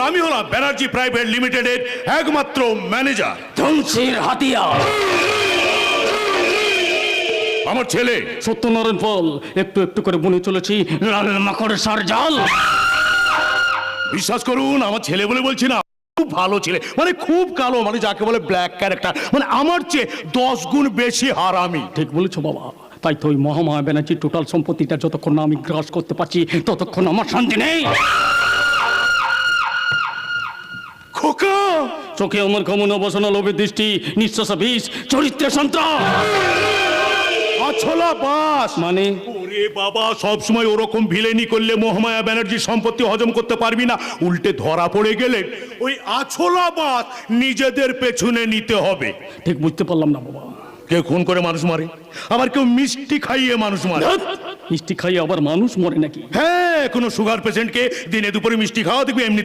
আমি হলাম ব্যানার্জি প্রাইভেট লিমিটেডের একমাত্র ম্যানেজার। ধ্বংসের হাতিয়ার আমার ছেলে সত্যনারায়ণ পাল একটু একটু করে বুনে চলেছি লাল মাকড় সার জাল। বিশ্বাস করুন, আমার ছেলে বলে বলছি না, খুব ভালো ছেলে, মানে খুব কালো, মানে যাকে বলে ব্ল্যাক ক্যারেক্টার, মানে আমার চেয়ে 10 গুণ বেশি হারামি। ঠিক বলেছো বাবা, তাই তো ওই মহামায়া ব্যানার্জির টোটাল সম্পত্তিটা যতক্ষণ না আমি গ্রাস করতে পারছি ততক্ষণ আমার শান্তি নেই। খোকা, চোখে আমার কামনা বাসনা লোভের দৃষ্টি, নিঃশ্বাসা বিষ, চরিত্রে সন্ত্রাস। আছলা বাস মানে ওরে বাবা, সব সময় ওরকম ভিলেনি করলে মহামায়া ব্যানার্জির সম্পত্তি হজম করতে পারবি না, উল্টে ধরা পড়ে গেলে ওই আছলা বাস নিজেদের পেছনে নিতে হবে। ঠিক বুঝতে পারলাম না বাবা। কেউ খুন করে মানুষ মারে, আবার কেউ মিষ্টি খাইয়ে মানুষ মারে। মিষ্টি খাইয়ে আবার মানুষ মরে নাকি? হ্যাঁ, কোনো সুগার পেশেন্টকে দিনে দুপুরে মিষ্টি খাওয়া দেখবি এমনি